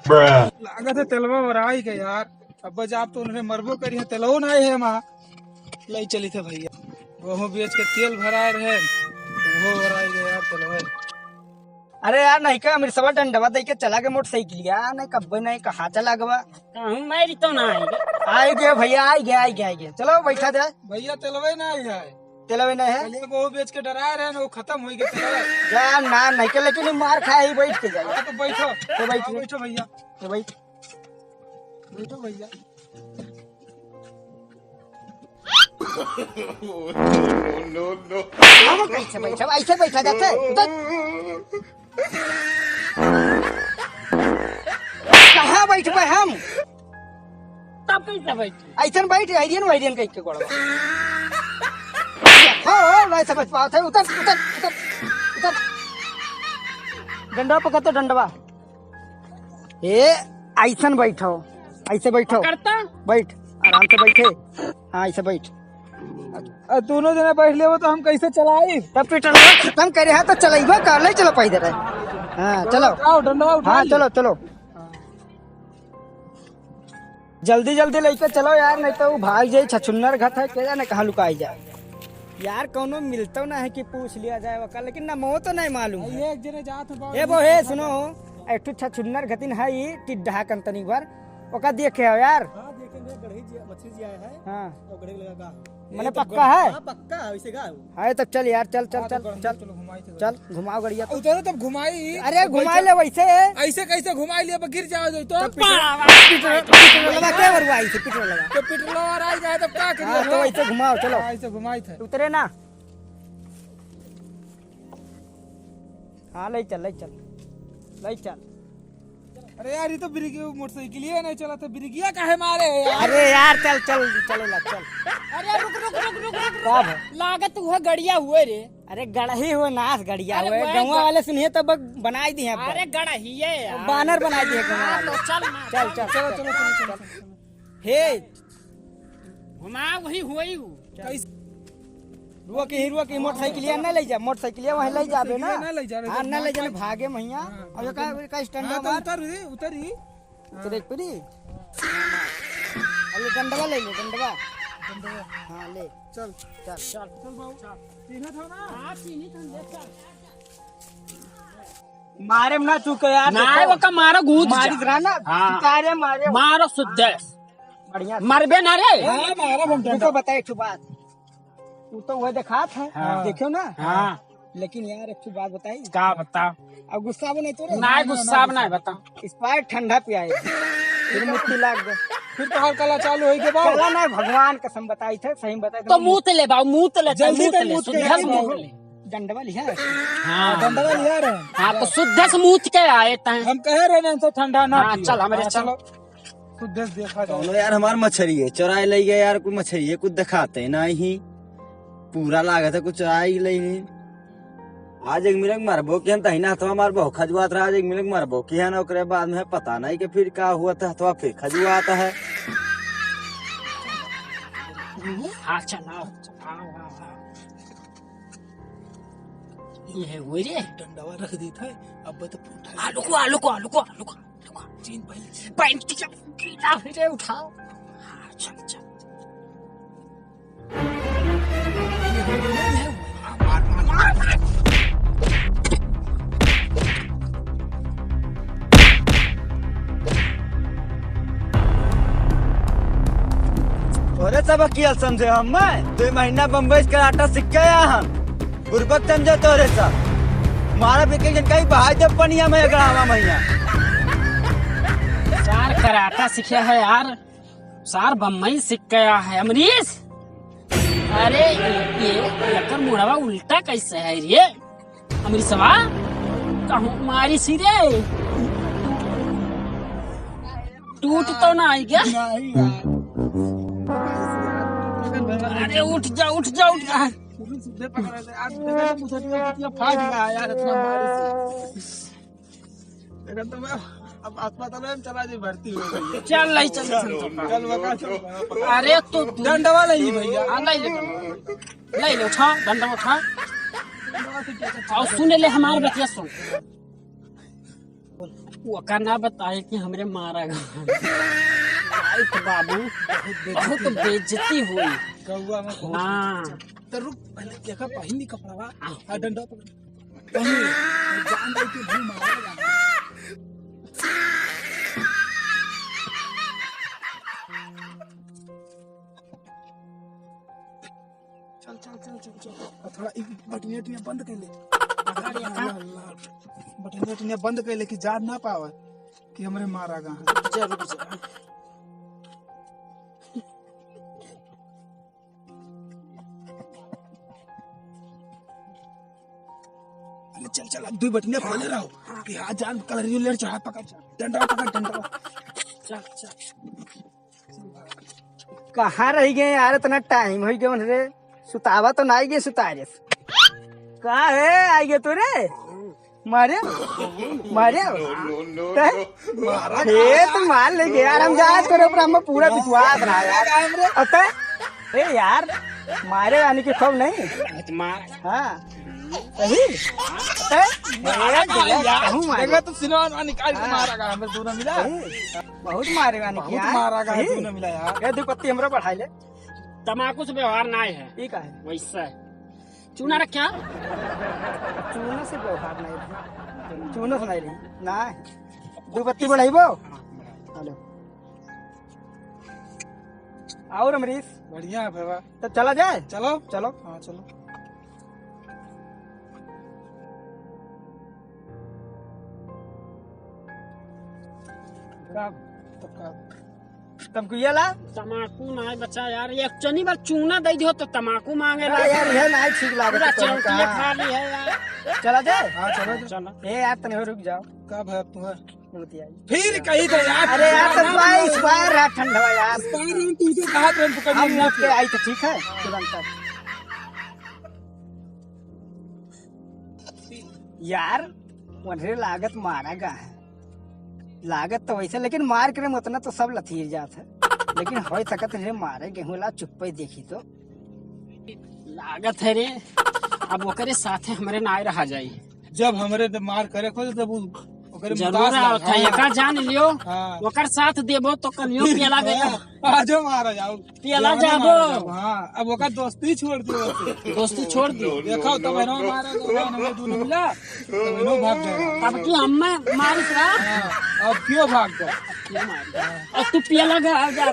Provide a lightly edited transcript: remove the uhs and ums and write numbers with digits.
लागत है तेलवा वराई के यार। अब आप तो उन्हें मरबो करी है, तेलवो ना है वहाँ लई चली थे भैया। वो बेच के तेल भराए रहे तो वो वराई गए यार तेलवा। अरे यार नहीं का मेरे सवा डंडवा दे के चला गया मोटरसाइकिल यार, नहीं कब नहीं कहा चला गवा। मेरी तो ना आई गए भैया, आई गया चलो बैठा दे भैया तेलवे ना है, तेलवे नहीं है पहले वो बेच के डराए रहे ना, वो खत्म हो गया तेलवा। यार ना नहीं के लेकिन मार खाए ही बैठ के जाए। तो बैठो तो बैठ बैठो भैया, तो बैठ बैठो भैया। कैसे बैठा ऐसे बैठा जाते कहाँ बैठबे हम तब कैसे बैठी ऐसे बैठ आइडियन कह के गोड़वा हो नहीं समझ पाओ थे। उतर उतर उतर उतर डंडा पकड़ तो डंडवा ए ऐसन बैठो, ऐसे बैठो करता बैठ आराम से बैठे। हाँ ऐसे बैठ। दोनों जने बैठ ले तो हम कैसे चलाई? तब पेट्रोल खत्म करे है तो चलेगा कर ले, चलो पैदल है। हाँ चलो आओ डंडा उठा। हाँ चलो चलो जल्दी जल्दी लेके चलो यार, नहीं तो वो भाग जाए छछुन्नर घट है, क्या जाने कहाँ लुकाई जाए यार। कोनो मिलता ना है कि पूछ लिया जाए वका, लेकिन ना मोह तो नहीं मालूम है। ये एक जने जात है ए वो है सुनो, एक ठो छछुन्नर घटिन है ये टिड्ढा कंतनी भर ओका देखे हो यार। हां देखेंगे गढ़ी जी मछली जी आया है। हाँ तो गढ़ी लगा मैंने पक्का है। हां पक्का है वैसे का है तब चल यार, चल चल चल चल चलो घुमाई थे। चल घुमाओ गड़िया। उधर तब घुमाई। अरे घुमा ले वैसे ऐसे कैसे घुमाई लिया गिर जाओ जो तो पेट्रोल लगा क्या बरवाई से पेट्रोल लगा। तो पेट्रोल और आ जाए तब क्या हाँ करिए? तो वैसे घुमाओ चलो। ऐसे घुमाई थे। उतरे ना। हाँ ले चल ले चल ले चल। अरे यार ये तो ब्रिगी मोटरसाइकिल ही नहीं चला था, ब्रिगिया काहे मारे यार? अरे यार चल चल चलेला चल। अरे रुक रुक रुक रुक रुक कब है? लागत हुआ गड़िया हुए रे। अरे गढ़ही हुए नाश गड़िया अरे हुए, वह गंगा वाले सुनिए तब बनाई दी है। अरे गड़ा ही है यार। बानर बनाई दिए गंगा हाँ, वाले। तो चल ना चल चल चलो चलो चलो चलो। हे घुमा वही हुई कैसे रुआ की मोटरसाइकिल ना ले जा, मोटरसाइकिल वहीं ले जाबे ना। ना ले जा रहे हाँ ना ले जाने भागे मैया। और ये का स्टैंड हाँ तो मार उतर उतरी। तेरे परी। अरे डंडवा ले ले डंडवा। हाँ ले चल चल चल बाबू तीनों था ना। हाँ चीनी तुम देख चल। मारे ना चुके यार। नाय वो का मारो गूद मारी जा। जरा ना। हाँ। तारे मारे मारो शुद्ध बढ़िया। मरबे ना रे। हाँ मारा तुमको बताए एक बात, तू तो वह दिखात है। हाँ। देखो ना। हाँ लेकिन यार एक बात बताई, का बताओ? अब गुस्सा नहीं तो रे। नाय गुस्सा नहीं बताओ। स्पाइट ठंडा पियाए फिर मिट्टी लाग गए। फिर तो कला चालू हो गया बाबू। चला ना भगवान कसम बताई थे, सही बताई तो मुंह ले बाबू, मुंह ले जल्दी मुंह से ले मुंह शुद्ध ले। से मुंह ले। डंडवा लिया। हाँ डंडवा लिया रहे। हाँ तो शुद्ध से मुंह के आए तय। हम कह रहे हैं इनसे ठंडा ना हाँ, पियो। चल हमारे हाँ, चल। चलो खुद देखा जाए। दोनों यार हमार मछली है चुराए ले गए यार, कुछ मछली है कुछ दिखाते हैं ना ही पूरा लागत है कुछ चुराए ही ले नहीं। आज एक मिलक मरबो की हम तहिना हथवा मार बहु खजुआत रहा, आज एक मिलक मरबो की है ना ओकरे बाद में पता नहीं कि फिर क्या हुआ था, हथवा फिर खजुआता है। हाँ चलाओ ये है वो रे। डंडवा रख दी था अब तो फूटा। आलू को आलू को आलू को आलू को आलू को चीन पहले पैंट की गीला फिर उठाओ। हाँ चल चल। तोरे सब किया समझे हम मैं 2 महीना बम्बई से कराटा सीख के आया हम गुरबत समझे तोरे सब मारा बिके जन कहीं बहाई दे पनिया में गड़ावा मैया। सार कराटा सीखा है यार, सार बम्बई सीख गया है अमरीश। अरे ये लकर मुड़ावा उल्टा कैसे है ये अमरीशवा? कहूँ मारी सीधे टूट तो ना आई क्या? नहीं यार। अरे उठ जा उठ जा उठ जा। सीधे पकड़ रहे थे। आज देखा तो मुझे कितना फाड़ गया यार इतना मारी से। देखा तो मैं अब अस्पताल में चला जी भर्ती हो गई है। चल लाई चल चल बका चल। अरे तो डंडवा नहीं भैया। हाँ लाई ले उठा डंडा उठा और सुन ले हमारे बतिया सुन। ओका ना बताए कि हमरे मारा गया राइट बाबू, बहुत बेइज्जती हुई। गौवा में बहुत हाँ तो रुक पहले देखा पहिनी कपड़ा आ डंडा पकड़ पहिनी जान दे के भी मारेगा। चल चल चल चल चल और थोड़ा बटनिया बंद कर ले, बटनिया बंद कर ले कि जान ना पावे कि हमरे मारा गा। जरूर जरूर। अरे चल चल अब दो बटनिया खोले रहो कि हाथ जान कलरियो ले हाथ पकड़ डंडा पकड़ डंडा। चल चल। कहाँ रह गए यार, इतना टाइम हो गया रे, सुतावा तो ना गए सुतारे कहा है आई गए तू रे मारे मारे ये तो मार ले गया यार, हम जा तेरे ऊपर हमें पूरा विश्वास रहा यार। अतः ए यार मारे आने की खबर नहीं। मार हाँ सही देखा तो सिनेमा निकाल के मारा हमें दोनों मिला, बहुत मारे वानी बहुत मारा दोनों मिला यार। ये दुपत्ती हमरा बढ़ाई ले, तमाकू से व्यवहार ना है ठीक है वैसा है। चूना रखा चूना से व्यवहार नहीं रही, चूना से नहीं रही ना, दुपत्ती बढ़ाइबो। हेलो और अमरीश बढ़िया है भैया, तो चला जाए, चलो चलो हाँ चलो। तुमको ये ला तमाकू ना है बच्चा यार, एक चनी बार चूना दे दियो तो तमाकू मांगे ला यार, ये नहीं ठीक पूरा लागत चौंकी खाली है यार। चला जाए। हाँ चलो चलो ए यार तने रुक जाओ, का भैया तू है मूर्ति आई। फिर कही तो यार। अरे यार तो बाईस बार रात ठंडा हुआ यार, तू तो कहा ट्रेन पकड़ हम लिया। मुझ के आई तो ठीक है तुरंत। यार मुझे लागत मारा गा है, लागत तो वैसे, लेकिन मार करे उतना तो सब लथीर जात है, लेकिन हो सकत है मारे गेहूं ला चुप्पे देखी तो लागत है रे, अब ओकरे साथे हमरे ना रहा जाई। जब हमरे मार करे खोज तब ओकरे जरूर मुतास आवत है, एका जान लियो हाँ। ओकर साथ देबो तो कनियो पियला गया आजो मारा जाओ पियला जवाने जाबो। मारा जाओ। हाँ अब ओका दोस्ती छोड़ दियो, दोस्ती छोड़ दी। देखो तो बहनों मारा जाओ हमें दोनों मिला तो बहनों भाग जाएगा। अब की हमें मारिस रहा हाँ अब क्यों भाग गया। और तू पियला गया